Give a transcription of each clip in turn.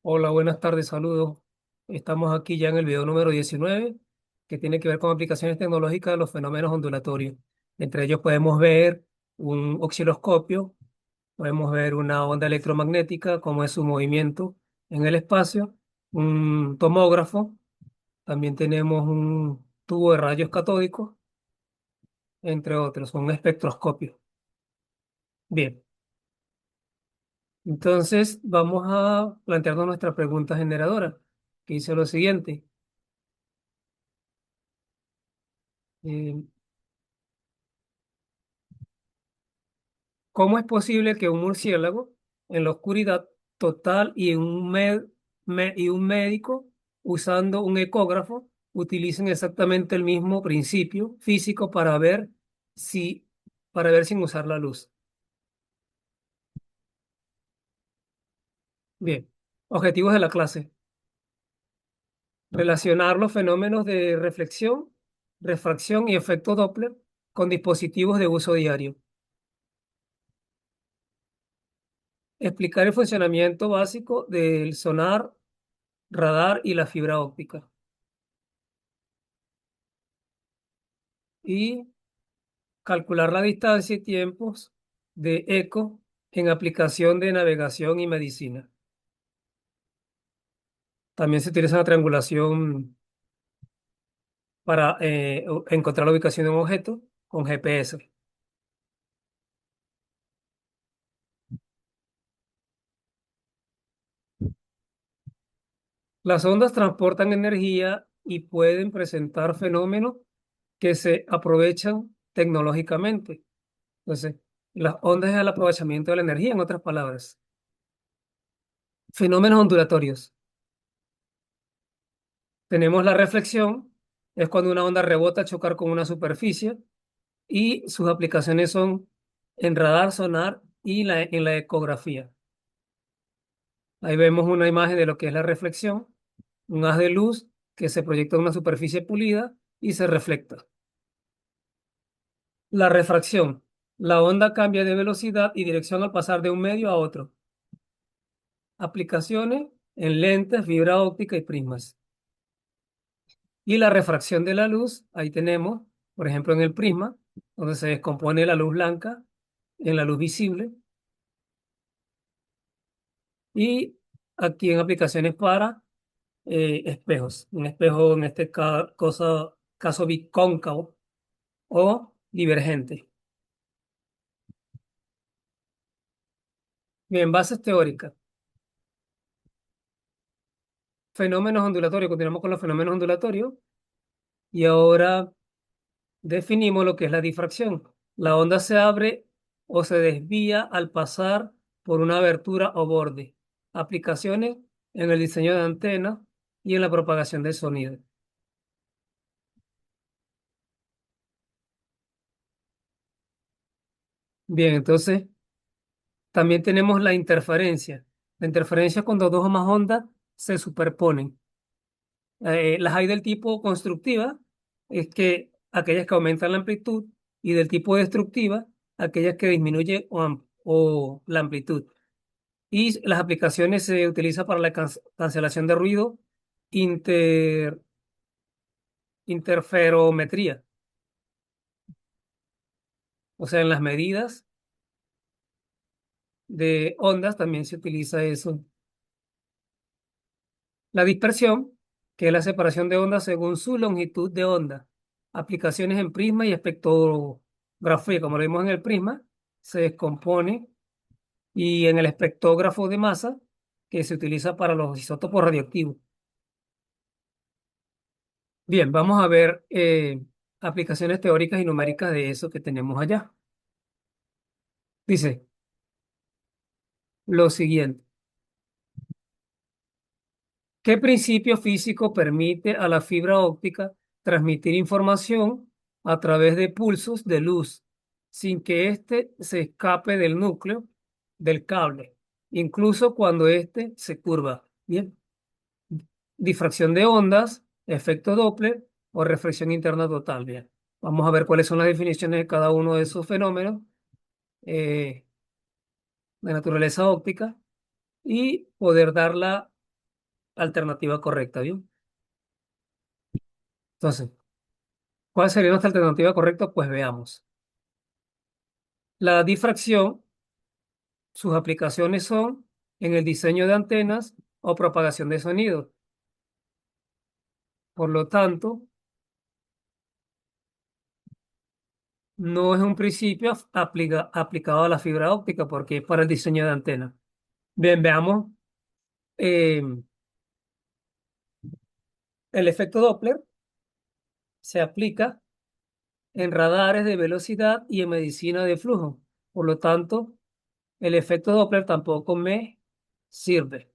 Hola, buenas tardes, saludos. Estamos aquí ya en el video número 19, que tiene que ver con aplicaciones tecnológicas de los fenómenos ondulatorios. Entre ellos podemos ver un osciloscopio, podemos ver una onda electromagnética, cómo es su movimiento en el espacio, un tomógrafo, también tenemos un tubo de rayos catódicos, entre otros, un espectroscopio. Bien, entonces vamos a plantearnos nuestra pregunta generadora, que dice lo siguiente. eh, ¿Cómo es posible que un murciélago en la oscuridad total y y un médico usando un ecógrafo utilicen exactamente el mismo principio físico si, para ver sin usar la luz? Bien. Objetivos de la clase. Relacionar los fenómenos de reflexión, refracción y efecto Doppler con dispositivos de uso diario. Explicar el funcionamiento básico del sonar, radar y la fibra óptica. Y calcular la distancia y tiempos de eco en aplicación de navegación y medicina. También se utiliza la triangulación para encontrar la ubicación de un objeto con GPS. Las ondas transportan energía y pueden presentar fenómenos que se aprovechan tecnológicamente. Entonces, las ondas es el aprovechamiento de la energía, en otras palabras. Fenómenos ondulatorios. Tenemos la reflexión, es cuando una onda rebota al chocar con una superficie y sus aplicaciones son en radar, sonar y en la ecografía. Ahí vemos una imagen de lo que es la reflexión, un haz de luz que se proyecta en una superficie pulida y se refleja. La refracción. La onda cambia de velocidad y dirección al pasar de un medio a otro. Aplicaciones en lentes, fibra óptica y prismas. Y la refracción de la luz, ahí tenemos, por ejemplo, en el prisma, donde se descompone la luz blanca en la luz visible. Y aquí en aplicaciones para espejos. Un espejo en este caso bicóncavo o divergente. Bien, bases teóricas. Fenómenos ondulatorios. Continuamos con los fenómenos ondulatorios y ahora definimos lo que es la difracción. La onda se abre o se desvía al pasar por una abertura o borde. Aplicaciones en el diseño de antenas y en la propagación del sonido. Bien, entonces también tenemos la interferencia. La interferencia es cuando dos o más ondas se superponen. Las hay del tipo constructiva, es que aquellas que aumentan la amplitud, y del tipo destructiva, aquellas que disminuyen o la amplitud. Y las aplicaciones se utilizan para la cancelación de ruido, inter, interferometría, o sea, en las medidas de ondas también se utiliza eso. La dispersión, que es la separación de ondas según su longitud de onda. Aplicaciones en prisma y espectrografía, como lo vimos en el prisma, se descompone y en el espectrógrafo de masa, que se utiliza para los isótopos radioactivos. Bien, vamos a ver aplicaciones teóricas y numéricas de eso que tenemos allá. Dice lo siguiente. ¿Qué principio físico permite a la fibra óptica transmitir información a través de pulsos de luz sin que éste se escape del núcleo del cable, incluso cuando éste se curva? Bien, difracción de ondas, efecto Doppler o reflexión interna total. Bien, vamos a ver cuáles son las definiciones de cada uno de esos fenómenos eh, de naturaleza óptica y poder darla. alternativa correcta, ¿bien? Entonces, ¿cuál sería nuestra alternativa correcta? Pues veamos. La difracción, sus aplicaciones son en el diseño de antenas o propagación de sonido. Por lo tanto, no es un principio aplicado a la fibra óptica porque es para el diseño de antenas. Bien, veamos eh, el efecto Doppler se aplica en radares de velocidad y en medicina de flujo. Por lo tanto, el efecto Doppler tampoco me sirve.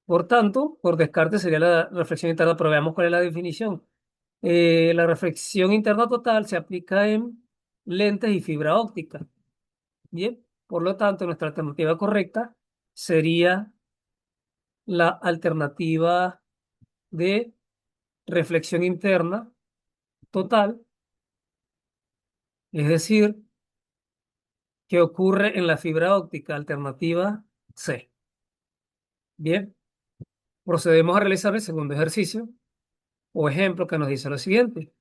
Por tanto, por descarte sería la reflexión interna, pero veamos cuál es la definición. La reflexión interna total se aplica en lentes y fibra óptica. Bien, por lo tanto, nuestra alternativa correcta sería la alternativa de reflexión interna total, es decir, que ocurre en la fibra óptica, alternativa C. Bien, procedemos a realizar el segundo ejercicio o ejemplo que nos dice lo siguiente.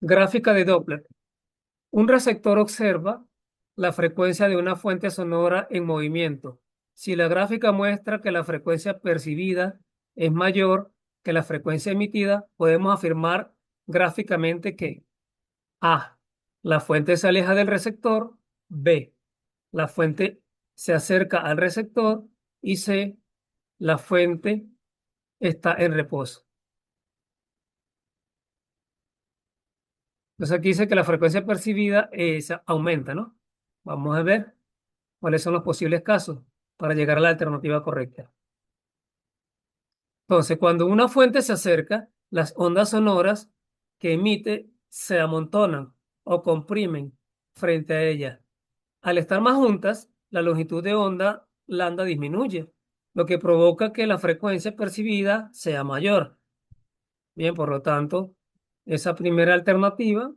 Gráfica de Doppler. Un receptor observa la frecuencia de una fuente sonora en movimiento. Si la gráfica muestra que la frecuencia percibida es mayor que la frecuencia emitida, podemos afirmar gráficamente que A. La fuente se aleja del receptor. B. La fuente se acerca al receptor. Y C. La fuente está en reposo. Entonces aquí dice que la frecuencia percibida se aumenta, ¿no? Vamos a ver cuáles son los posibles casos para llegar a la alternativa correcta. Entonces, cuando una fuente se acerca, las ondas sonoras que emite se amontonan o comprimen frente a ella. Al estar más juntas, la longitud de onda lambda disminuye, lo que provoca que la frecuencia percibida sea mayor. Bien, por lo tanto, esa primera alternativa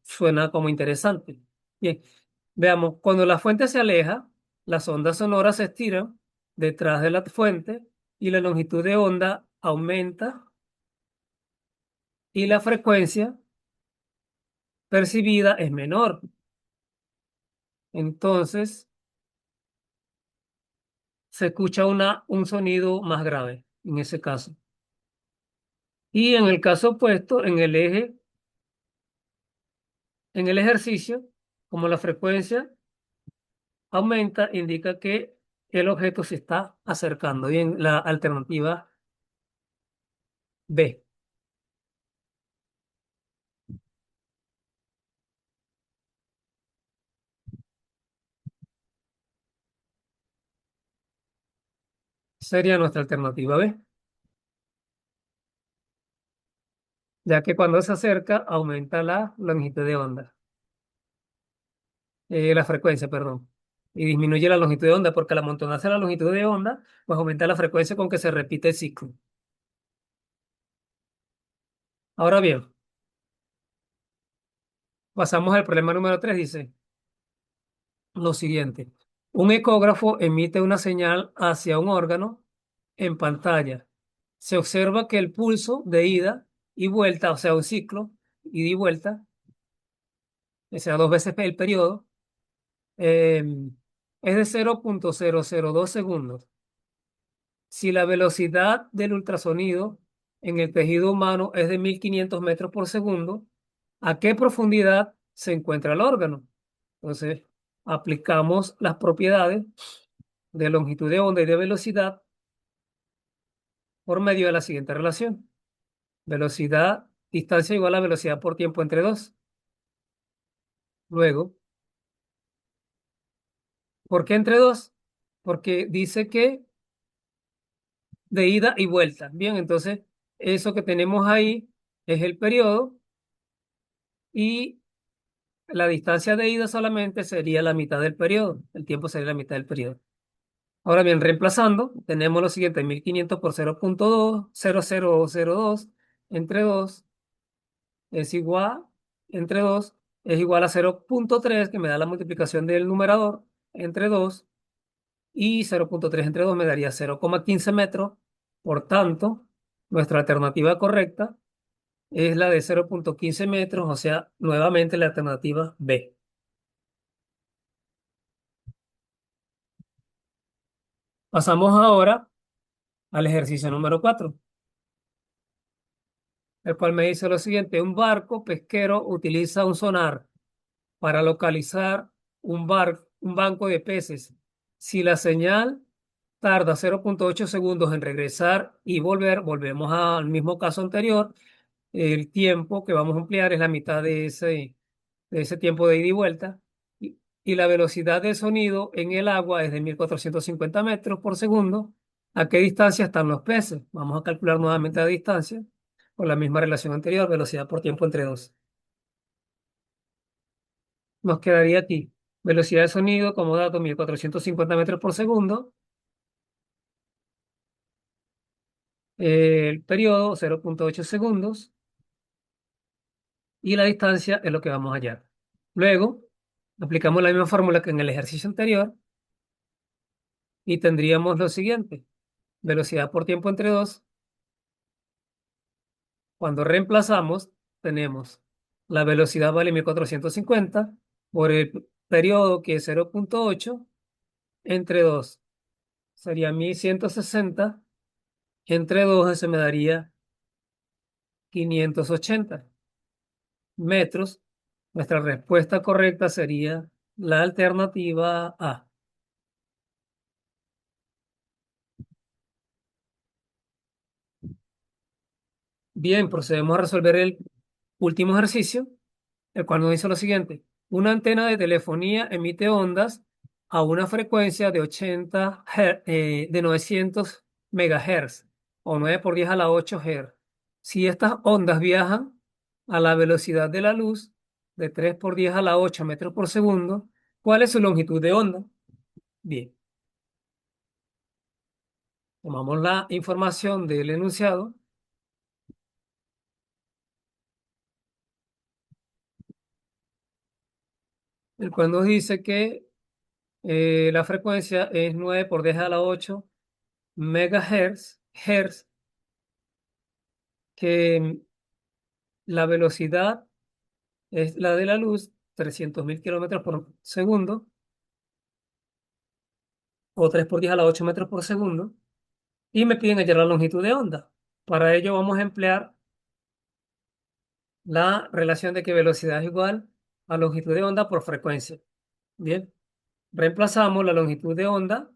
suena como interesante. Bien, veamos, cuando la fuente se aleja, las ondas sonoras se estiran detrás de la fuente y la longitud de onda aumenta y la frecuencia percibida es menor. Entonces, se escucha un sonido más grave en ese caso. Y en el caso opuesto, en el ejercicio, como la frecuencia aumenta, indica que el objeto se está acercando. Bien, la alternativa B sería nuestra alternativa B, ya que cuando se acerca aumenta la longitud de onda, la frecuencia, perdón, y disminuye la longitud de onda, porque al amontonarse la longitud de onda, pues aumenta la frecuencia con que se repite el ciclo. Ahora bien, pasamos al problema número 3. Dice lo siguiente. Un ecógrafo emite una señal hacia un órgano en pantalla. Se observa que el pulso de ida y vuelta, o sea, un ciclo, ida y vuelta, o sea, dos veces el periodo, eh, es de 0,002 segundos. Si la velocidad del ultrasonido en el tejido humano es de 1500 metros por segundo, ¿a qué profundidad se encuentra el órgano? Entonces, aplicamos las propiedades de longitud de onda y de velocidad por medio de la siguiente relación. Velocidad, distancia igual a velocidad por tiempo entre dos. Luego, ¿por qué entre dos? Porque dice que de ida y vuelta. Bien, entonces eso que tenemos ahí es el periodo y la distancia de ida solamente sería la mitad del periodo. El tiempo sería la mitad del periodo. Ahora bien, reemplazando, tenemos lo siguiente, 1500 por 0,2, 0002 entre 2 es igual, entre 2 es igual a 0,3, que me da la multiplicación del numerador, entre 2 y 0,3 entre 2 me daría 0,15 metros. Por tanto, nuestra alternativa correcta es la de 0,15 metros, o sea, nuevamente la alternativa B. Pasamos ahora al ejercicio número 4, el cual me dice lo siguiente: un barco pesquero utiliza un sonar para localizar un banco de peces. Si la señal tarda 0,8 segundos en regresar y volver, volvemos al mismo caso anterior, el tiempo que vamos a emplear es la mitad de ese tiempo de ida y vuelta. Y la velocidad del sonido en el agua es de 1450 metros por segundo. ¿A qué distancia están los peces? Vamos a calcular nuevamente la distancia con la misma relación anterior, velocidad por tiempo entre dos. Nos quedaría aquí velocidad de sonido como dato 1450 metros por segundo, el periodo 0,8 segundos y la distancia es lo que vamos a hallar. Luego, aplicamos la misma fórmula que en el ejercicio anterior y tendríamos lo siguiente: velocidad por tiempo entre dos. Cuando reemplazamos, tenemos la velocidad vale 1450 por el periodo que es 0,8 entre 2 sería 1160 entre 2 se me daría 580 metros. Nuestra respuesta correcta sería la alternativa A. Bien, procedemos a resolver el último ejercicio, el cual nos dice lo siguiente: una antena de telefonía emite ondas a una frecuencia de 900 megahertz o 9 por 10 a la 8 Hz. Si estas ondas viajan a la velocidad de la luz de 3 por 10 a la 8 metros por segundo, ¿cuál es su longitud de onda? Bien, tomamos la información del enunciado, el cual nos dice que la frecuencia es 9 por 10 a la 8 megahertz, hertz, que la velocidad es la de la luz, 300.000 kilómetros por segundo, o 3 por 10 a la 8 metros por segundo, y me piden hallar la longitud de onda. Para ello vamos a emplear la relación de que velocidad es igual a longitud de onda por frecuencia. Bien, reemplazamos la longitud de onda,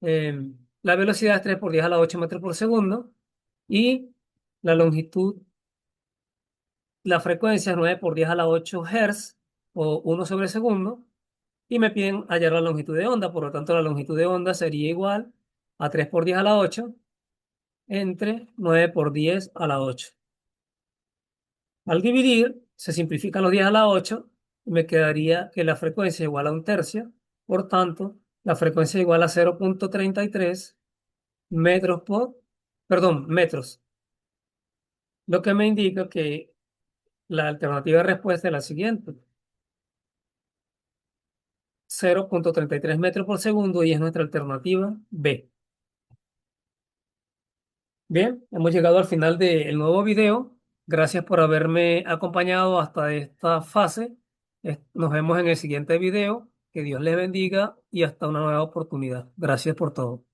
la velocidad es 3 por 10 a la 8 metros por segundo, y la longitud, la frecuencia es 9 por 10 a la 8 Hz o 1 sobre segundo, y me piden hallar la longitud de onda. Por lo tanto, la longitud de onda sería igual a 3 por 10 a la 8 entre 9 por 10 a la 8. Al dividir, se simplifican los 10 a la 8 y me quedaría que la frecuencia es igual a un tercio. Por tanto, la frecuencia es igual a 0,33 metros metros. Lo que me indica que la alternativa de respuesta es la siguiente: 0,33 metros por segundo, y es nuestra alternativa B. Bien, hemos llegado al final del nuevo video. Gracias por haberme acompañado hasta esta fase. Nos vemos en el siguiente video. Que Dios les bendiga y hasta una nueva oportunidad. Gracias por todo.